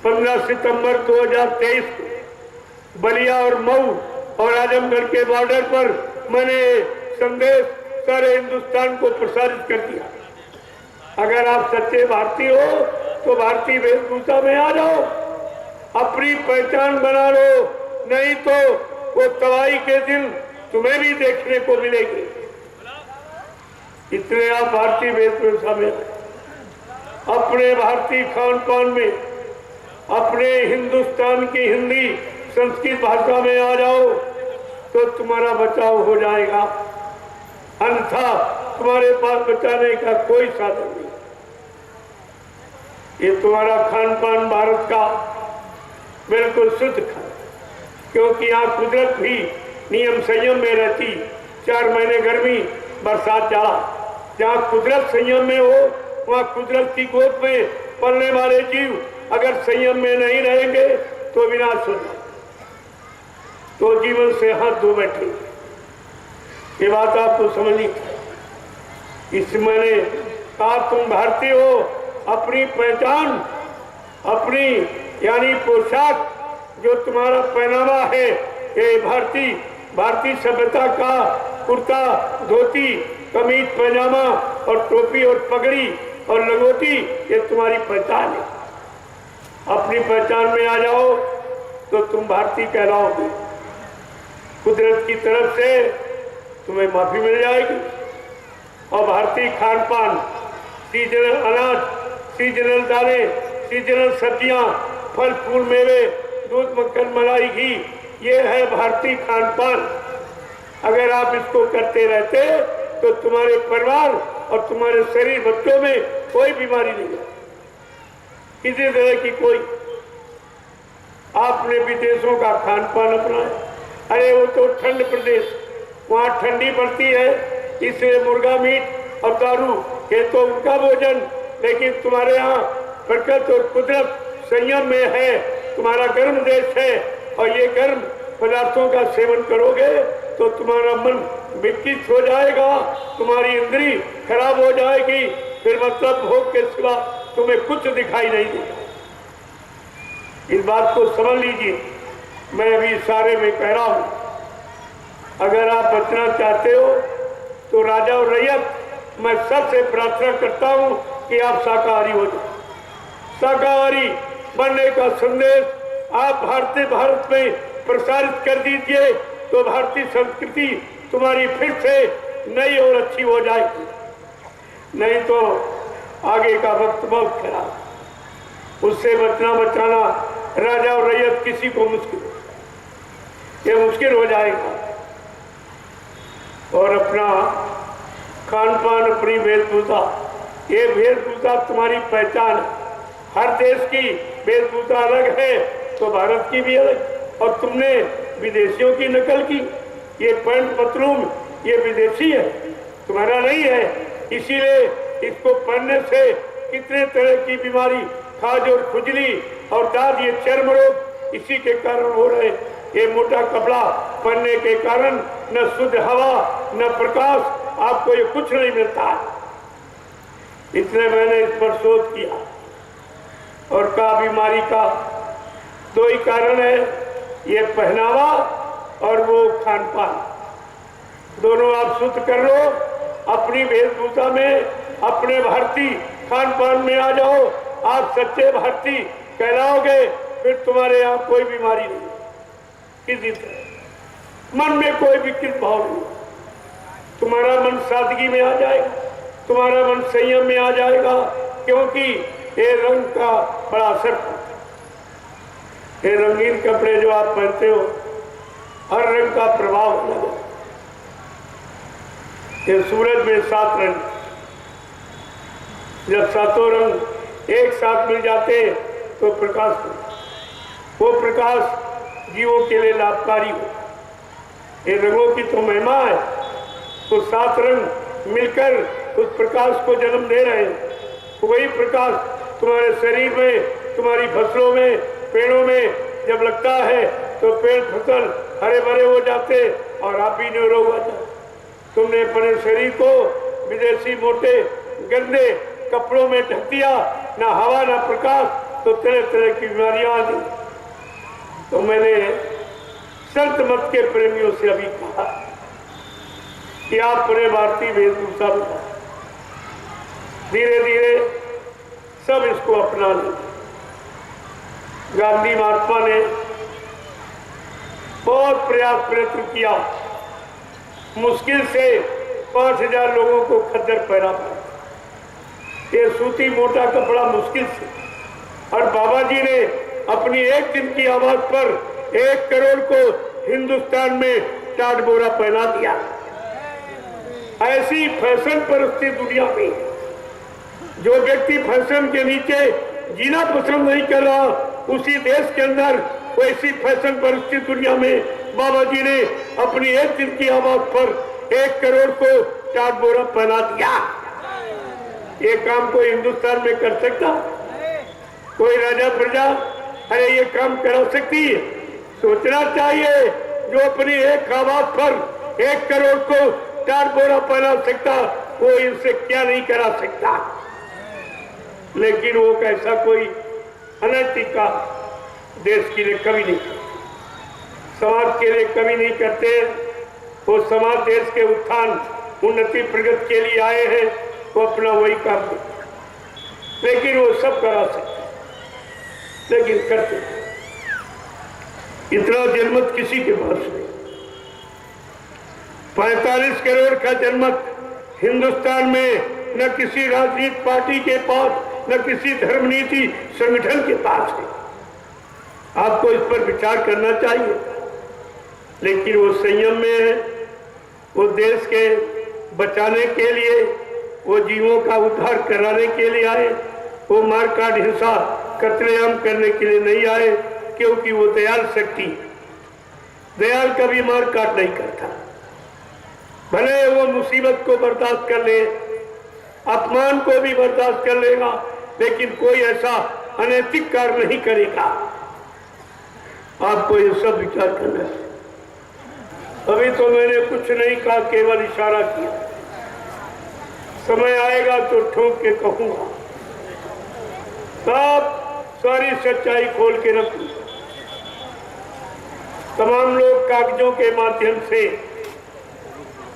15 सितंबर 2023 को बलिया और मऊ और आजमगढ़ के बॉर्डर पर मैंने संदेश सारे हिंदुस्तान को प्रसारित कर दिया। अगर आप सच्चे भारतीय हो तो भारतीय वेशभूषा में आ जाओ, अपनी पहचान बना लो, नहीं तो वो तबाही के दिन तुम्हें भी देखने को मिलेगी। इसलिए आप भारतीय वेशभूषा में, अपने भारतीय खान पान में, अपने हिंदुस्तान की हिंदी संस्कृत भाषा में आ जाओ तो तुम्हारा बचाव हो जाएगा, अन्यथा तुम्हारे पास बचाने का कोई साधन नहीं। ये तुम्हारा खान पान भारत का बिल्कुल शुद्ध खान, क्योंकि यहाँ कुदरत भी नियम संयम में रहती। 4 महीने गर्मी, बरसात, जाड़ा। जहाँ कुदरत संयम में हो वहाँ कुदरत की गोद में पलने वाले जीव अगर संयम में नहीं रहेंगे तो विनाश हो जाए, तो जीवन से हाथ धो बैठे। ये बात आपको समझनी चाहिए। इस मैंने कहा तुम भारतीय हो, अपनी पहचान, अपनी यानी पोशाक जो तुम्हारा पहनावा है, ये भारतीय सभ्यता का कुर्ता, धोती, कमीज, पैजामा और टोपी और पगड़ी और लंगोटी, ये तुम्हारी पहचान है। अपनी पहचान में आ जाओ तो तुम भारतीय कहलाओगे। कुदरत की तरफ से तुम्हें माफी मिल जाएगी। और भारतीय खान पान, सीजनल अनाज, सीजनल दालें, सीजनल सब्जियां, फल फूल, मेवे, दूध, मक्खन, मलाई, घी, ये है भारतीय खान पान। अगर आप इसको करते रहते तो तुम्हारे परिवार और तुम्हारे शरीर, बच्चों में कोई बीमारी नहीं है, किसी तरह की कोई। आपने विदेशों का खान पान अपनाया, अरे वो तो ठंड प्रदेश, वहाँ ठंडी पड़ती है, इसलिए मुर्गा मीट और दारू ये तो उनका भोजन। लेकिन तुम्हारे यहाँ प्रकृति और कुदरत संयम में है, तुम्हारा गर्म देश है, और ये गर्म पदार्थों का सेवन करोगे तो तुम्हारा मन विकृत हो जाएगा, तुम्हारी इंद्री खराब हो जाएगी, फिर मतलब भोग के सिवा तुम्हें कुछ दिखाई नहीं देगा। इस बात को समझ लीजिए। मैं अभी इशारे में कह रहा हूं, अगर आप बचना चाहते हो तो राजा और रैयत, मैं सबसे प्रार्थना करता हूं कि आप शाकाहारी हो जाए। शाकाहारी बनने का संदेश आप भारत में प्रसारित कर दीजिए तो भारतीय संस्कृति तुम्हारी फिर से नई और अच्छी हो जाएगी। नहीं तो आगे का वक्त बहुत खराब, उससे बचाना राजा और रैयत किसी को मुश्किल, ये मुश्किल हो जाएगा। और अपना खान पान, अपनी वेशभूषा, ये वेशभूषा तुम्हारी पहचान है। हर देश की वेशभूषा अलग है तो भारत की भी अलग। और तुमने विदेशियों की नकल की, ये पैंट पतलून ये विदेशी है, तुम्हारा नहीं है। इसीलिए इसको पहनने से कितने तरह की बीमारी, खाज और खुजली और दाद, ये चर्म रोग इसी के कारण हो रहे। ये मोटा कपड़ा पहनने के कारण न शुद्ध हवा न प्रकाश, आपको ये कुछ नहीं मिलता है। इसलिए मैंने इस पर शोध किया और कहा बीमारी का 2 ही कारण है, ये पहनावा और वो खान पान। दोनों आप शुद्ध कर लो, अपनी वेशभूषा में, अपने भारतीय खान पान में आ जाओ, आप सच्चे भारतीय कहलाओगे। फिर तुम्हारे यहाँ कोई बीमारी नहीं, किसी तरह मन में कोई विकृत भाव नहीं, तुम्हारा मन सादगी में आ जाएगा, तुम्हारा मन संयम में आ जाएगा, क्योंकि ये रंग का बड़ा असर पड़ता है। ये रंगीन कपड़े जो आप पहनते हो, हर रंग का प्रभाव अलग है। ये सूरज में 7 रंग, जब 7 रंग एक साथ मिल जाते तो प्रकाश हो, वो प्रकाश जीवों के लिए लाभकारी हो। ये रंगों की तो महिमा है, तो 7 रंग मिलकर उस प्रकाश को जन्म दे रहे हैं। वही प्रकाश तुम्हारे शरीर में, तुम्हारी फसलों में, पेड़ों में जब लगता है तो पेड़ फसल हरे भरे हो जाते और आप भी निरोग हो जाते। तुमने अपने शरीर को विदेशी मोटे गंदे कपड़ों में ढक दिया, ना हवा ना प्रकाश, तो तरह तरह की बीमारियां आ गई। तो मैंने संत मत के प्रेमियों से अभी कहा कि आप पूरे भारतीय वेशभूषा में धीरे धीरे सब इसको अपना लेंगे। गांधी महात्मा ने बहुत प्रयास प्रयत्न किया, मुश्किल से 5000 लोगों को खद्दर पहना पाया। ये सूती मोटा कपड़ा मुश्किल से, और बाबा जी ने अपनी एक दिन की आवाज पर 1 करोड़ को हिंदुस्तान में टाट बोरा पहना दिया। ऐसी फैशन परिस्थिति दुनिया में, जो व्यक्ति फैशन के नीचे जीना पसंद नहीं कर रहा, उसी देश के अंदर वैसी फैशन परिस्थिति दुनिया में बाबा जी ने अपनी एक दिन की आवाज पर 1 करोड़ को टाट बोरा पहना दिया। ये काम कोई हिंदुस्तान में कर सकता? कोई राजा प्रजा अरे ये काम करा सकती है? सोचना चाहिए, जो अपनी एक आवाज पर 1 करोड़ को टाट बोरा पहना सकता, वो इनसे क्या नहीं करा सकता। लेकिन वो कैसा कोई अनैतिक काम देश के लिए कभी नहीं करते, समाज के लिए कभी नहीं करते। वो समाज देश के उत्थान उन्नति प्रगति के लिए आए हैं, वो अपना वही काम करते, लेकिन वो सब करा सकते, लेकिन करते इतना जनमत किसी के पास नहीं। 45 करोड़ का जनमत हिंदुस्तान में न किसी राजनीतिक पार्टी के पास, न किसी धर्मनीति संगठन के पास है। आपको इस पर विचार करना चाहिए, लेकिन वो संयम में है। वो देश के बचाने के लिए, वो जीवों का उद्धार कराने के लिए आए। वो मारकाट हिंसा कत्लेआम करने के लिए नहीं आए, क्योंकि वो दयाल शक्ति, दयाल कभी मारकाट नहीं करता। भले वो मुसीबत को बर्दाश्त कर ले, अपमान को भी बर्दाश्त कर लेगा, लेकिन कोई ऐसा अनैतिक कार्य नहीं करेगा। आपको ये सब विचार करना है। अभी तो मैंने कुछ नहीं कहा, केवल इशारा किया। समय आएगा तो ठोक के कहूंगा, तब सारी सच्चाई खोल के रखूंगा। तमाम लोग कागजों के माध्यम से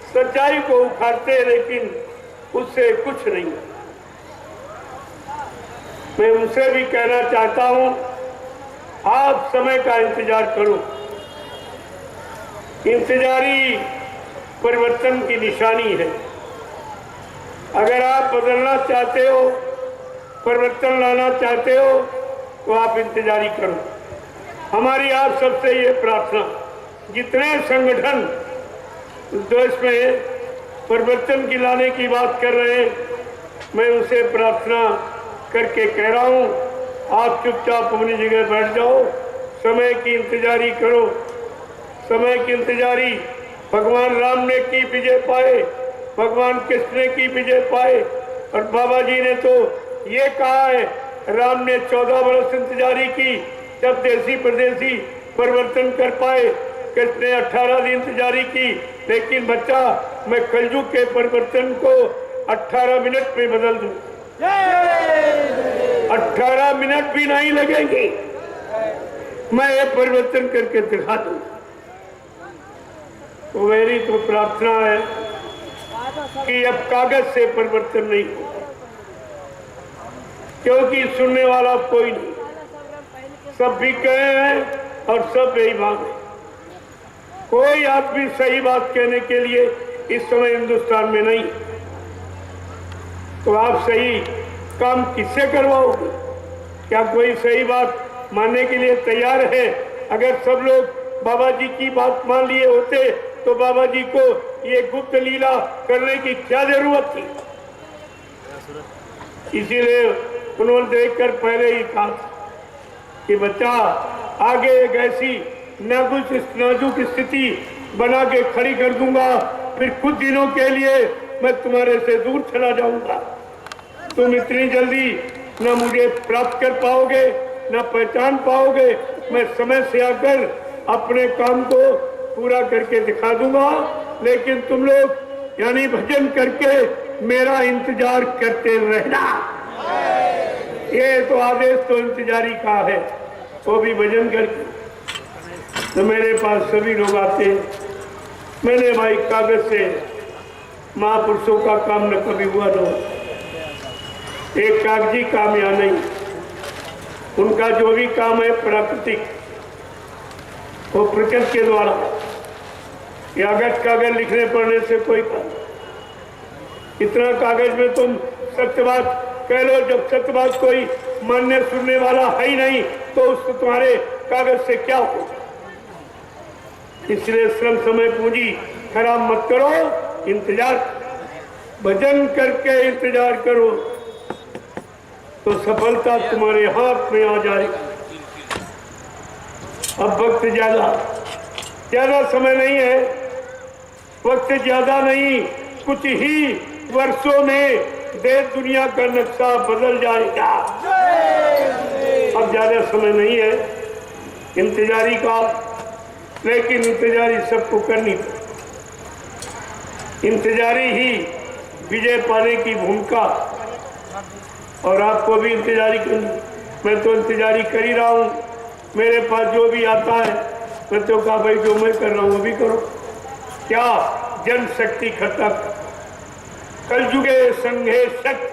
सच्चाई को उखाड़ते हैं, लेकिन उससे कुछ नहीं। मैं उनसे भी कहना चाहता हूं, आप समय का इंतजार करो। इंतजारी परिवर्तन की निशानी है। अगर आप बदलना चाहते हो, परिवर्तन लाना चाहते हो, तो आप इंतजारी करो। हमारी आप सबसे ये प्रार्थना, जितने संगठन देश में परिवर्तन की लाने की बात कर रहे हैं, मैं उनसे प्रार्थना करके कह रहा हूं, आप चुपचाप अपनी जगह बैठ जाओ, समय की इंतजारी करो। समय की इंतजारी भगवान राम ने की, विजय पाए, भगवान कृष्ण ने की, विजय पाए। और बाबा जी ने तो ये कहा है, राम ने 14 वर्ष इंतजारी की, जब देसी प्रदेशी परिवर्तन कर पाए। कृष्ण ने 18 दिन इंतजारी की, लेकिन बच्चा, मैं कलयुग के परिवर्तन को 18 मिनट में बदल दूं। 18 मिनट भी नहीं लगेंगे, मैं ये परिवर्तन करके दिखा दूं। तो मेरी तो प्रार्थना है कि अब कागज से परिवर्तन नहीं होगा, क्योंकि सुनने वाला कोई नहीं। सब भी कहे हैं और सब बेईमान है। कोई आदमी सही बात कहने के लिए इस समय हिंदुस्तान में नहीं। तो आप सही काम किससे करवाओगे? क्या कोई सही बात मानने के लिए तैयार है? अगर सब लोग बाबा जी की बात मान लिए होते, तो बाबा जी को ये गुप्त लीला करने की क्या जरूरत थी? इसीलिए उन्होंने देखकर पहले ही कहा कि बच्चा, आगे एक ऐसी नाजुक स्थिति बना के खड़ी कर दूंगा, फिर कुछ दिनों के लिए मैं तुम्हारे से दूर चला जाऊंगा। तुम इतनी जल्दी न मुझे प्राप्त कर पाओगे, न पहचान पाओगे। मैं समय से आकर अपने काम को पूरा करके दिखा दूंगा, लेकिन तुम लोग यानी भजन करके मेरा इंतजार करते रहना। ये तो आदेश तो इंतजारी का है, वो भी भजन करके। तो मेरे पास सभी लोग आते हैं। मैंने भाई कागज से महापुरुषों का काम न कभी हुआ न हो, एक कागजी काम या नहीं। उनका जो भी काम है प्राकृतिक, वो प्रकृति के द्वारा, या कागज लिखने पढ़ने से कोई काम। इतना कागज में तुम सत्य बात कह लो, जब सत्य बात कोई मानने सुनने वाला है ही नहीं तो उसको तुम्हारे कागज से क्या हो। इसलिए श्रम समय पूंजी खराब मत करो, इंतजार भजन करके इंतजार करो तो सफलता तुम्हारे हाथ में आ जाएगी। अब वक्त ज्यादा समय नहीं है, वक्त ज्यादा नहीं, कुछ ही वर्षों में देश दुनिया का नक्शा बदल जाएगा। अब ज्यादा समय नहीं है इंतजारी का, लेकिन इंतजारी सबको करनी पड़े। इंतजारी ही विजय पाने की भूमिका, और आपको भी इंतजारी करनी। मैं तो इंतजारी कर ही रहा हूँ। मेरे पास जो भी आता है मैं तो कहा भाई जो मैं कर रहा हूँ वो भी करो। क्या जनशक्ति इकट्ठा, कलयुगे संघे शक्ति,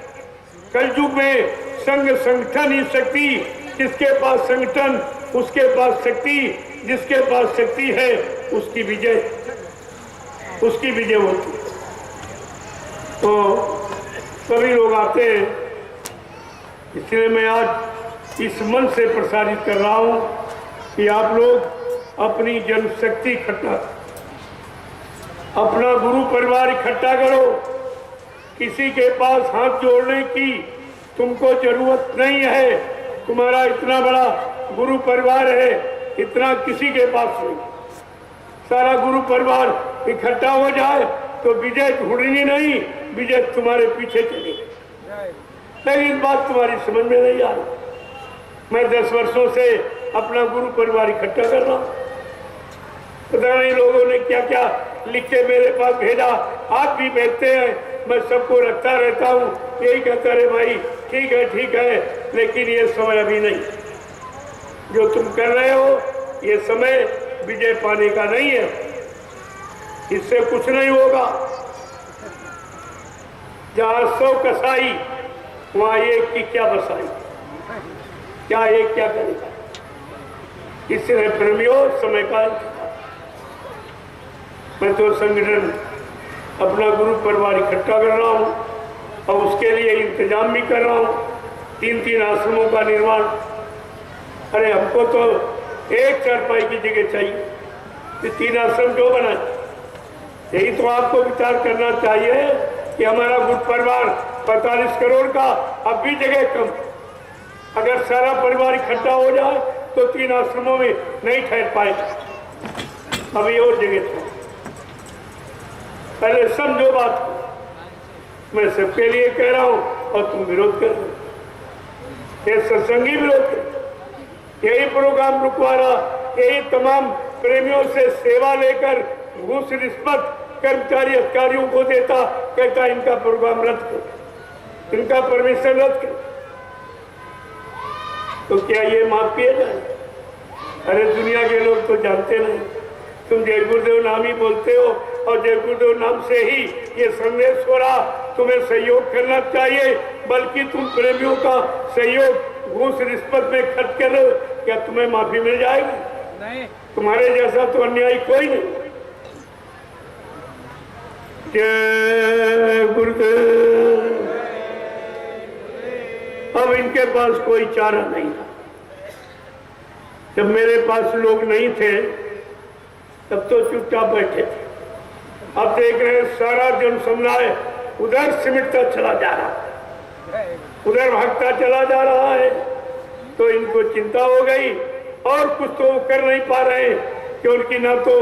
कलयुग में संघ संगठन ही शक्ति। जिसके पास संगठन उसके पास शक्ति, जिसके पास शक्ति है उसकी विजय होती। तो सभी लोग आते हैं, इसलिए मैं आज इस मन से प्रसारित कर रहा हूं कि आप लोग अपनी जनशक्ति इकट्ठा, अपना गुरु परिवार इकट्ठा करो। किसी के पास हाथ जोड़ने की तुमको जरूरत नहीं है। तुम्हारा इतना बड़ा गुरु परिवार है, इतना किसी के पास नहीं। सारा गुरु परिवार इकट्ठा हो जाए तो विजय ढूंढनी नहीं, विजय तुम्हारे पीछे चलेगी। लेकिन बात तुम्हारी समझ में नहीं आ रही। मैं 10 वर्षों से अपना गुरु परिवार इकट्ठा कर रहा हूँ। पता नहीं लोगों ने क्या क्या लिख के मेरे पास भेजा, आप भी भेजते हैं, मैं सबको रखता रहता हूँ। यही कहता रहे भाई ठीक है, लेकिन ये समय अभी नहीं। जो तुम कर रहे हो ये समय विजय पाने का नहीं है, इससे कुछ नहीं होगा। जहाँ 100 कसाई वहाँ एक की क्या बसाई, क्या एक क्या करेगा। इसलिए प्रेमियों समय का मैं तो संगठन अपना गुरु परिवार इकट्ठा कर रहा हूँ और उसके लिए इंतजाम भी कर रहा हूँ। 3 आश्रमों का निर्माण। अरे हमको तो एक चारपाई की जगह चाहिए, ये 3 आश्रम क्यों बनाए। यही तो आपको विचार करना चाहिए कि हमारा गुरु परिवार 45 करोड़ का, अब भी जगह कम। अगर सारा परिवार इकट्ठा हो जाए तो 3 आश्रमों में नहीं ठहर पाएगा, अभी और जगह था। पहले समझो बात को। मैं सबके लिए कह रहा हूं और तुम विरोध कर रहे हो। ये सत्संगी विरोध कर, यही प्रोग्राम रुकवा रहा, यही तमाम प्रेमियों से सेवा लेकर घूस रिश्वत कर्मचारी अधिकारियों को देता, कहता इनका प्रोग्राम रद्द कर, इनका परमिशन रद्द कर। तो क्या ये माफ किया जाए? अरे दुनिया के लोग तो जानते नहीं। तुम जय गुरुदेव नाम ही बोलते हो और जय गुरुदेव नाम से ही ये संदेश हो रहा। तुम्हें सहयोग करना चाहिए, बल्कि तुम प्रेमियों का सहयोग घूस रिश्वत में खर्च कर रहे हो। क्या तुम्हें माफी मिल जाएगी? नहीं। तुम्हारे जैसा तो अन्यायी कोई नहीं। जय गुरुदेव। अब इनके पास कोई चारा नहीं था। जब मेरे पास लोग नहीं थे तब तो चुपचाप बैठे थे। अब देख रहे हैं सारा जन समुदाय उधर सिमटता चला जा रहा है, उधर भागता चला जा रहा है। तो इनको चिंता हो गई और कुछ तो कर नहीं पा रहे कि उनकी ना तो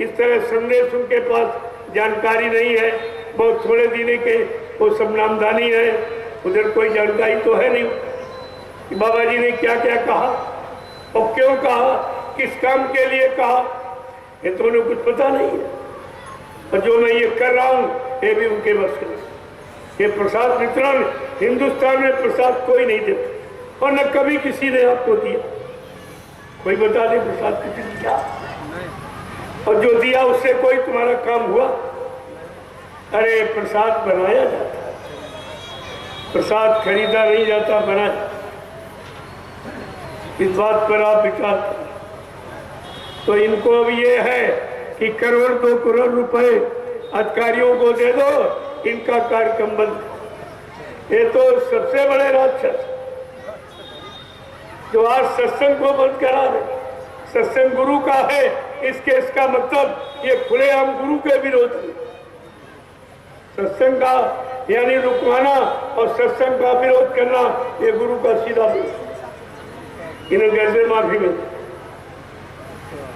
इस तरह संदेश उनके पास जानकारी नहीं है, बहुत थोड़े दिन के वो सब नामधानी है, उधर कोई जानकारी तो है नहीं कि बाबा जी ने क्या क्या कहा और क्यों कहा, किस काम के लिए कहा, ये तो उन्हें कुछ पता नहीं है। और जो मैं ये कर रहा हूँ ये भी उनके बस के। ये प्रसाद वितरण हिंदुस्तान में प्रसाद कोई नहीं देता। और न कभी किसी ने आपको दिया। कोई बता दे प्रसाद किसी ने दिया? और जो दिया उससे कोई तुम्हारा काम हुआ? अरे प्रसाद बनाया जाता है, प्रसाद खरीदा नहीं जाता, बनाया। इस बात पर आप विचार करें। तो इनको अब ये है कि करोड़ 2 करोड़ रुपए अधिकारियों को दे दो, इनका कार्यक्रम बंद। ये तो सबसे बड़े राक्षस जो आज सत्संग को बंद करा रहे। सत्संग गुरु का है, इसका मतलब ये खुलेआम गुरु के विरोध में। सत्संग का यानी रुकवाना और सत्संग का विरोध करना, ये गुरु का सीधा विरोध। इन्हें कैसे माफी मिलती?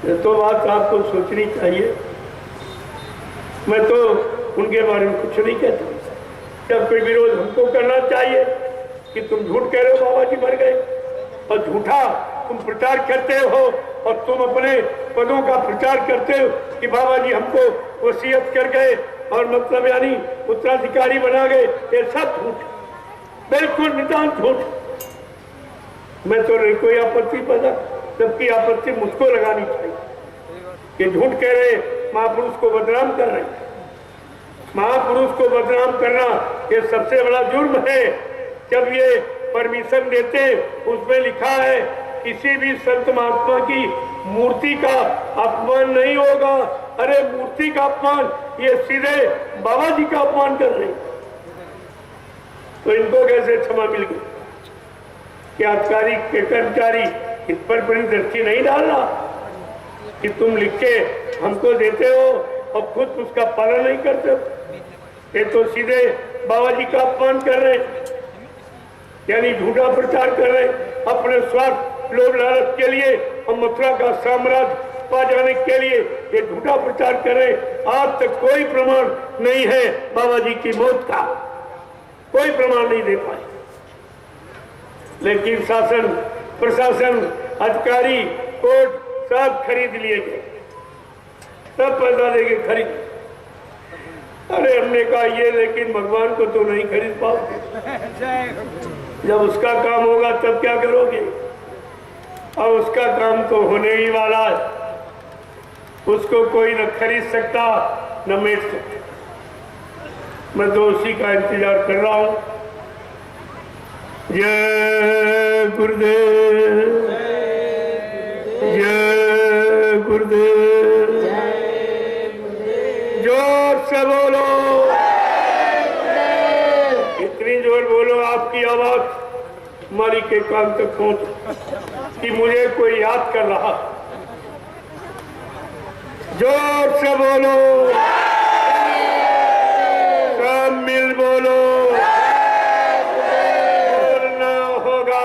ये तो बात आपको सोचनी चाहिए। मैं तो उनके बारे में कुछ नहीं कहता। जब कोई विरोध हमको करना चाहिए कि तुम झूठ कह रहे हो बाबा जी मर गए, और झूठा तुम प्रचार करते हो, और तुम अपने पदों का प्रचार करते हो कि बाबा जी हमको वसीयत कर गए और मतलब यानी उत्तराधिकारी बना गए। ये सब झूठ, बिल्कुल नितांत झूठ। मैं तो नहीं कोई आपत्ति पैदा, सबकी आपत्ति मुझको लगानी चाहिए। ये झूठ कह रहे, महापुरुष को बदनाम कर रहे। महापुरुष को बदनाम करना ये सबसे बड़ा जुर्म है। जब ये परमिशन देते उसमें लिखा है किसी भी संत महात्मा की मूर्ति का अपमान नहीं होगा। अरे मूर्ति का अपमान, ये सीधे बाबा जी का अपमान कर रहे। तो इनको कैसे क्षमा मिल गई? क्या अधिकारी के कर्मचारी इस पर बड़ी दृष्टि नहीं डालना कि तुम लिख के हमको देते हो और खुद उसका पालन नहीं करते हो? ये तो सीधे बाबा जी का अपमान कर रहे, यानी झूठा प्रचार कर रहे अपने स्वार्थ लोभ लालच के लिए और मथुरा का साम्राज्य पा जाने के लिए। ये झूठा प्रचार कर रहे। आज तक कोई प्रमाण नहीं है बाबा जी की मौत का, कोई प्रमाण नहीं दे पाए। लेकिन शासन प्रशासन अधिकारी कोर्ट सब खरीद लिए गए, सब पैसा देके खरीद। अरे हमने कहा ये, लेकिन भगवान को तो नहीं खरीद पाओगे। जब उसका काम होगा तब क्या करोगे? और उसका काम तो होने ही वाला है, उसको कोई न खरीद सकता न मेट सकता। मैं तो उसी का इंतजार कर रहा हूं। जय गुरुदेव, जय गुरुदेव, जोर से बोलो, इतनी जोर बोलो आपकी आवाज मारी के कान तक पहुंच कि मुझे कोई याद कर रहा। जोर से बोलो, सब मिल बोलो, बोलना होगा,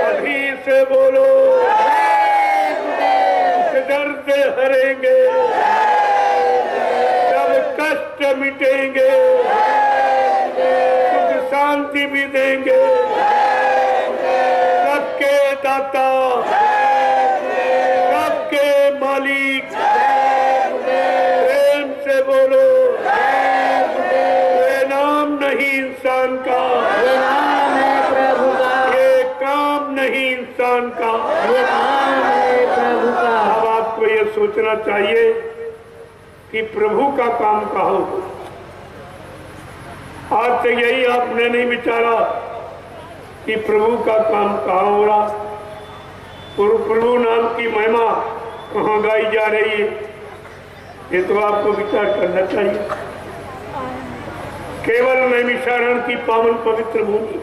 अभी से बोलो, दर्द हरेंगे, सब कष्ट मिटेंगे, सुख शांति भी देंगे। सबके दाता, सबके मालिक, प्रेम से बोलो, ये नाम नहीं इंसान का, ये नाम है प्रभु का, ये काम नहीं इंसान का, ये काम है प्रभु का। अब आपको ये सोचना चाहिए कि प्रभु का काम कहाँ हो। आज तक यही आपने नहीं विचारा कि प्रभु का काम कहाँ हो रहा, प्रभु नाम की महिमा कहाँ गाई जा रही है। ये तो आपको विचार करना चाहिए। केवल नैमिषारण्य की पावन पवित्र भूमि,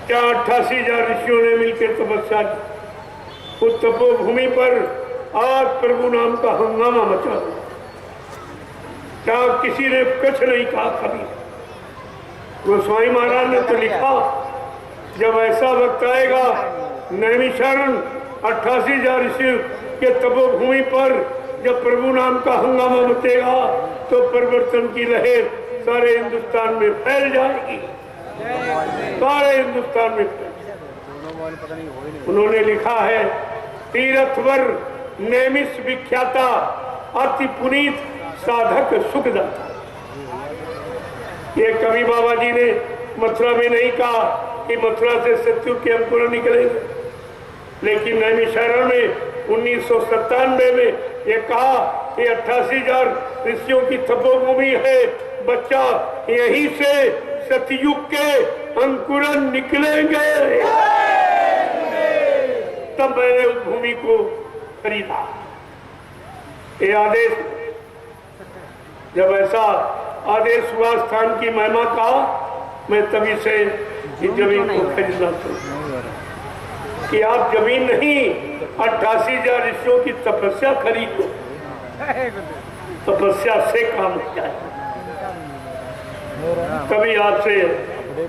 क्या 88,000 ऋषियों ने मिलकर तपस्या की। उस तपोभूमि पर आज प्रभु नाम का हंगामा मचा। क्या किसी ने कुछ नहीं कहा कभी? गोस्वामी महाराज ने तो लिखा, जब ऐसा वक्त आएगा नैमिषारण्य 88,000 ऋषि के तपोभूमि पर जब प्रभु नाम का हंगामा मचेगा तो परिवर्तन की लहर सारे हिंदुस्तान में फैल जाएगी, सारे हिंदुस्तान में फैल। उन्होंने लिखा है, तीर्थवर नैमिष विख्याता अति पुनीत साधक सुखदाता। ये कवि बाबा जी ने मथुरा में नहीं कहा, कि मथुरा से सत्यु के अंकुर निकलेंगे, लेकिन नैमिषारण्य में 1997 में ये कहा कि 88,000 ऋषियों की तपोभूमि है, बच्चा यहीं से सतयुग के अंकुरन निकलेंगे। तब मैंने उस भूमि को खरीदा। ये आदेश, जब ऐसा आदेश हुआ स्थान की महिमा का, मैं तभी से इस जमीन को खरीदना चाहूँ कि आप जमीन नहीं 88,000 ऋषियों की तपस्या खरीदो, तपस्या से काम हो जाए। कभी आपसे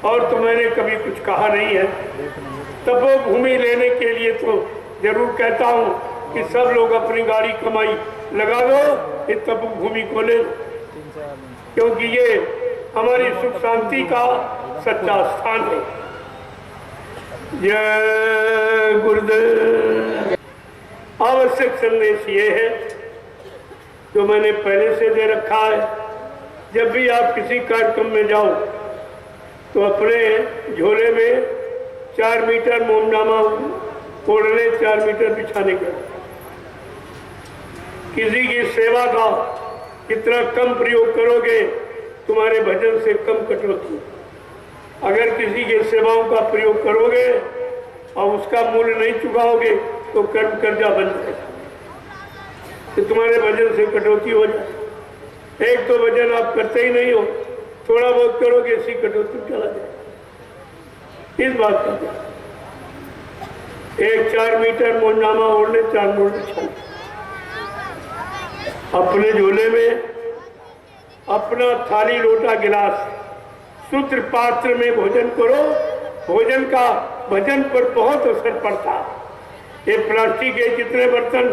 और तो मैंने कभी कुछ कहा नहीं है। तपोभूमि लेने के लिए तो जरूर कहता हूँ कि सब लोग अपनी गाड़ी कमाई लगा दो, ये तपोभूमि को ले, क्योंकि ये हमारी सुख शांति का सच्चा स्थान है। जय गुरुदेव। आवश्यक संदेश ये है जो मैंने पहले से दे रखा है, जब भी आप किसी कार्यक्रम में जाओ तो अपने झोले में 4 मीटर मोमजामा ओढ़ने, 4 मीटर बिछाने का। किसी की सेवा का कितना कम प्रयोग करोगे, तुम्हारे भजन से कम कटौती। अगर किसी के सेवाओं का प्रयोग करोगे और उसका मूल्य नहीं चुकाओगे तो कर्म कर्जा बन जाएगा, तो तुम्हारे भजन से कटौती हो जाए। एक तो भजन आप करते ही नहीं हो, थोड़ा बहुत करोगे, इसी कटौती चला जाए। इस बात का एक 4 मीटर मोमजामा ओढ़ने, 4 मोड़ बिछाने, अपने झोले में अपना थाली लोटा गिलास शुद्ध पात्र में भोजन करो। भोजन का भजन पर बहुत असर पड़ता। ये प्लास्टिक के जितने बर्तन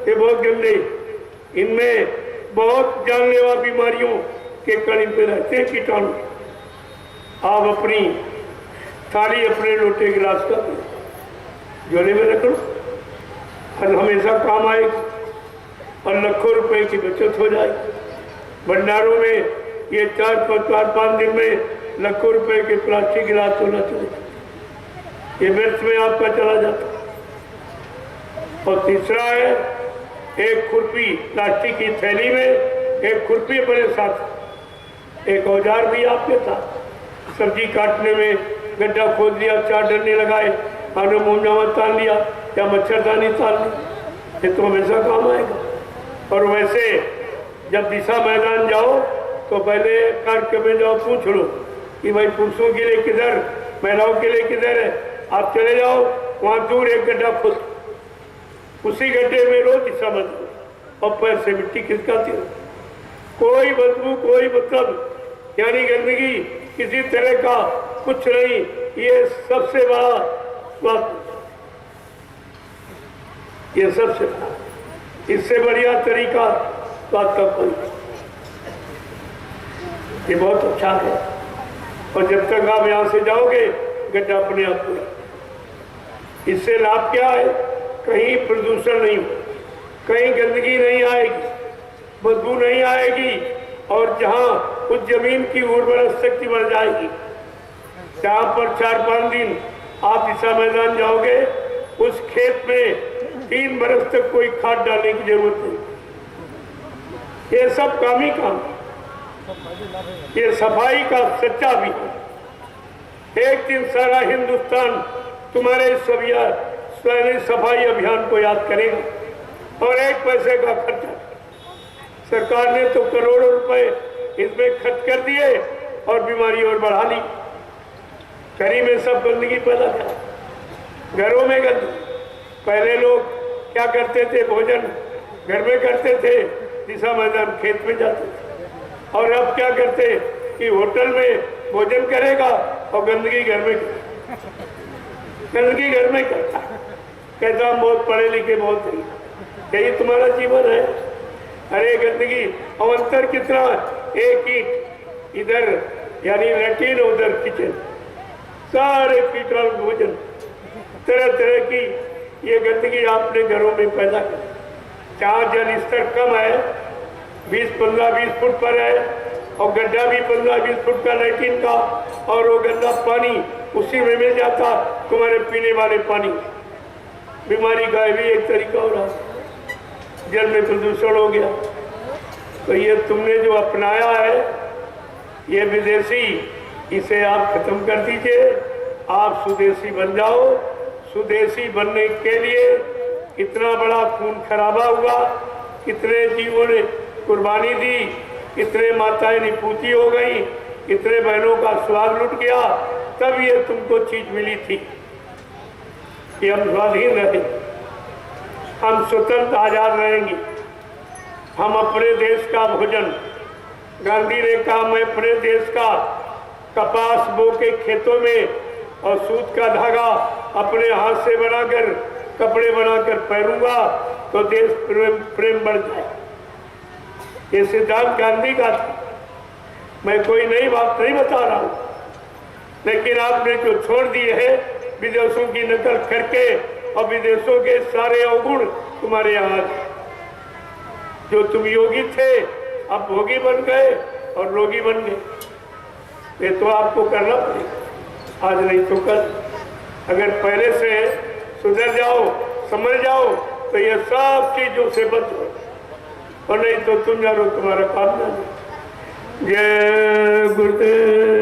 ये बहुत गंदे, इनमें बहुत जानलेवा बीमारियों के कण इन पे रहते हैं, कीटाणु। आप अपनी थाली अपने लोटे गिलास का झोले में रख लो, और हमेशा काम आएगी और लाखों रुपए की बचत हो जाएगी। भंडारों में ये 4-5 दिन में लाखों रुपए के प्लास्टिक गिलास होना चाहिए, ये व्यर्थ में आपका चला जाता। और तीसरा है एक खुरपी, प्लास्टिक की थैली में एक खुरपी अपने साथ, एक औजार भी आपके साथ। सब्जी काटने में गड्ढा खोद दिया, 4 डंडे लगाए, आने मोमजामा तान लिया या मच्छरदानी तान ली, ये तो हमेशा काम आएगा। और वैसे जब दिशा मैदान जाओ तो पहले कार्यक्रम में जाओ, पूछ लो कि भाई पुरुषों के लिए किधर, महिलाओं के लिए किधर है। आप चले जाओ, वहां दूर एक गड्ढा खोद, उसी गड्ढे में रोज दिशा मैदान, और पैर से मिट्टी खिसकाती हो। कोई बदबू, कोई मतलब यानी गंदगी किसी तरह का कुछ नहीं। ये सबसे बड़ा स्वास्थ्य, ये सबसे बड़ा, इससे बढ़िया तरीका स्वास्थ्य का कोई, ये बहुत अच्छा है। और जब तक आप यहाँ से जाओगे गड्ढा अपने आप को, इससे लाभ क्या है? कहीं प्रदूषण नहीं हो, कहीं गंदगी नहीं आएगी, बदबू नहीं आएगी, और जहाँ उस जमीन की उर्वरा शक्ति बढ़ जाएगी। जहाँ पर 4-5 दिन आप दिशा मैदान जाओगे, उस खेत में 3 बरस तक कोई खाद डालने की जरूरत नहीं। ये सब काम ही काम, ये सफाई का सच्चा भी है। एक दिन सारा हिंदुस्तान तुम्हारे सफाई अभियान को याद करेगा, और 1 पैसे का खर्चा सरकार ने तो करोड़ों रुपए इसमें खर्च कर दिए और बीमारी और बढ़ा ली। शरीर में सब गंदगी पैदा कर, घरों में गंदगी। पहले लोग क्या करते थे? भोजन घर में करते थे, दिशा मैदान खेत में जाते थे। और अब क्या करते कि होटल में भोजन करेगा और गंदगी घर में, गंदगी घर में करता, कहता हम बहुत पढ़े लिखे बहुत नहीं। यही तुम्हारा जीवन है? अरे गंदगी, और अंतर कितना, एक ईंट इधर यानी लैट्रिन, उधर किचन, सारे कीटाणु भोजन, तरह तरह की ये गंदगी आपने घरों में पैदा कर। जहाँ जल स्तर कम है, 15-20 फुट पर है, और गड्ढा भी 15-20 फुट का लैट्रिन का, और वो गंदा पानी उसी में मिल जाता तुम्हारे पीने वाले पानी। बीमारी का भी एक तरीका हो रहा, जल में प्रदूषण हो गया। तो ये तुमने जो अपनाया है ये विदेशी, इसे आप खत्म कर दीजिए, आप स्वदेशी बन जाओ। स्वदेशी बनने के लिए इतना बड़ा खून खराबा हुआ, कितने जीवों ने कुर्बानी दी, कितने माताएं निपूती हो गई, कितने बहनों का स्वाद लुट गया, तब ये तुमको चीज मिली थी कि हम स्वाधीन रहे, हम स्वतंत्र आजाद रहेंगे, हम अपने देश का भोजन। गांधी ने कहा मैं अपने देश का कपास बो के खेतों में और सूत का धागा अपने हाथ से बनाकर कपड़े बनाकर पहनूंगा तो देश प्रेम बढ़ जाए। ये सिद्धांत गांधी का था। मैं कोई नई बात नहीं बता रहा हूं, लेकिन आपने जो छोड़ दिए है विदेशों की नकल करके, और विदेशों के सारे अवगुण तुम्हारे यहाँ जो तुम योगी थे अब भोगी बन गए और रोगी बन गए। ये तो आपको करना पड़ेगा, आज नहीं तो कल। अगर पहले से सुधर जाओ, समझ जाओ, तो ये सब चीजों से बचो, और नहीं तो तुम जानो तुम्हारा काम ना। जय गुरुदेव।